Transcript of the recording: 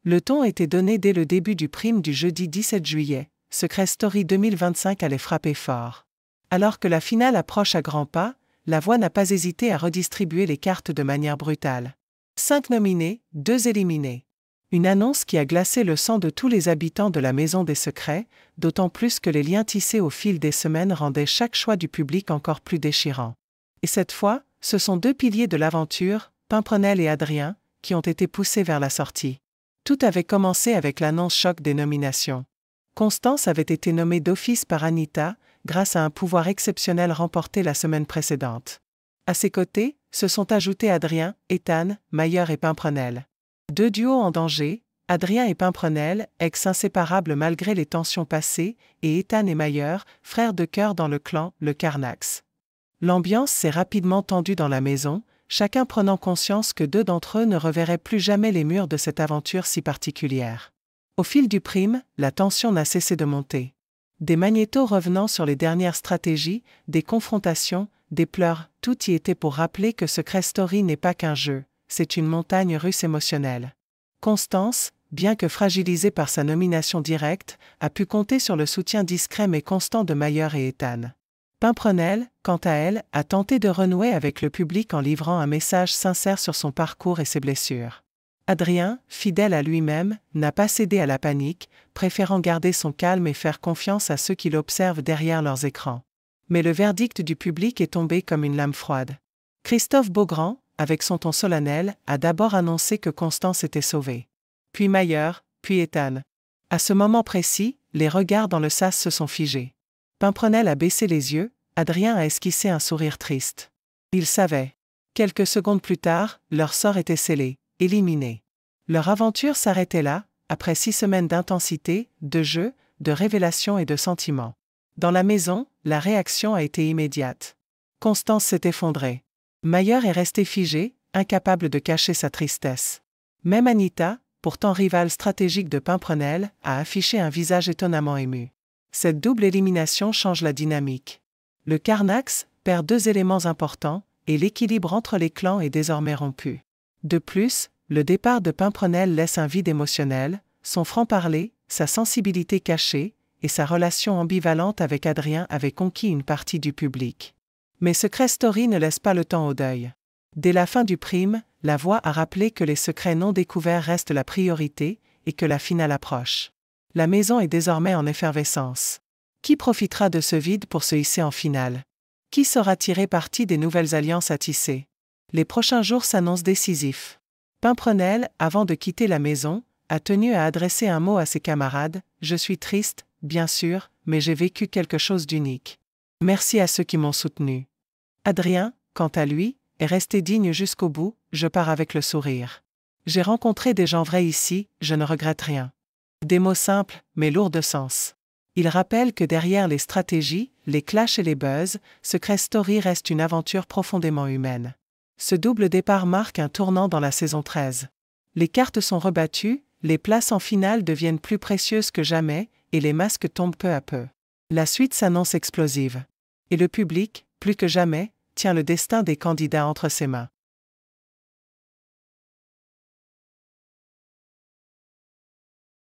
Le ton était donné dès le début du prime du jeudi 17 juillet. Secret Story 2025 allait frapper fort. Alors que la finale approche à grands pas, La Voix n'a pas hésité à redistribuer les cartes de manière brutale. 5 nominés, 2 éliminés. Une annonce qui a glacé le sang de tous les habitants de la Maison des Secrets, d'autant plus que les liens tissés au fil des semaines rendaient chaque choix du public encore plus déchirant. Et cette fois, ce sont 2 piliers de l'aventure, Pimprenel et Adrien, qui ont été poussés vers la sortie. Tout avait commencé avec l'annonce choc des nominations. Constance avait été nommée d'office par Anita, grâce à un pouvoir exceptionnel remporté la semaine précédente. À ses côtés, se sont ajoutés Adrien, Ethan, Mayer et Pimprenel. 2 duos en danger, Adrien et Pimprenel, ex-inséparables malgré les tensions passées, et Ethan et Mayer, frères de cœur dans le clan, le Carnax. L'ambiance s'est rapidement tendue dans la maison, chacun prenant conscience que 2 d'entre eux ne reverraient plus jamais les murs de cette aventure si particulière. Au fil du prime, la tension n'a cessé de monter. Des magnétos revenant sur les dernières stratégies, des confrontations, des pleurs, tout y était pour rappeler que Secret Story n'est pas qu'un jeu, c'est une montagne russe émotionnelle. Constance, bien que fragilisée par sa nomination directe, a pu compter sur le soutien discret mais constant de Mayer et Ethan. Pimprenel, quant à elle, a tenté de renouer avec le public en livrant un message sincère sur son parcours et ses blessures. Adrien, fidèle à lui-même, n'a pas cédé à la panique, préférant garder son calme et faire confiance à ceux qui l'observent derrière leurs écrans. Mais le verdict du public est tombé comme une lame froide. Christophe Beaugrand, avec son ton solennel, a d'abord annoncé que Constance était sauvée. Puis Mayer, puis Ethan. À ce moment précis, les regards dans le sas se sont figés. Pimprenel a baissé les yeux, Adrien a esquissé un sourire triste. Ils savaient. Quelques secondes plus tard, leur sort était scellé, éliminés. Leur aventure s'arrêtait là, après 6 semaines d'intensité, de jeu, de révélation et de sentiments. Dans la maison, la réaction a été immédiate. Constance s'est effondrée. Mayer est resté figé, incapable de cacher sa tristesse. Même Anita, pourtant rivale stratégique de Pimprenel, a affiché un visage étonnamment ému. Cette double élimination change la dynamique. Le Carnax perd 2 éléments importants, et l'équilibre entre les clans est désormais rompu. De plus, le départ de Pimprenel laisse un vide émotionnel, son franc-parler, sa sensibilité cachée, et sa relation ambivalente avec Adrien avaient conquis une partie du public. Mais Secret Story ne laisse pas le temps au deuil. Dès la fin du prime, La Voix a rappelé que les secrets non découverts restent la priorité, et que la finale approche. La maison est désormais en effervescence. Qui profitera de ce vide pour se hisser en finale? Qui saura tirer parti des nouvelles alliances à tisser? Les prochains jours s'annoncent décisifs. Pimprenel, avant de quitter la maison, a tenu à adresser un mot à ses camarades. « Je suis triste, bien sûr, mais j'ai vécu quelque chose d'unique. Merci à ceux qui m'ont soutenu. » Adrien, quant à lui, est resté digne jusqu'au bout. « Je pars avec le sourire. J'ai rencontré des gens vrais ici, je ne regrette rien. » Des mots simples, mais lourds de sens. Il rappelle que derrière les stratégies, les clashs et les buzz, Secret Story reste une aventure profondément humaine. Ce double départ marque un tournant dans la saison 13. Les cartes sont rebattues, les places en finale deviennent plus précieuses que jamais, et les masques tombent peu à peu. La suite s'annonce explosive. Et le public, plus que jamais, tient le destin des candidats entre ses mains.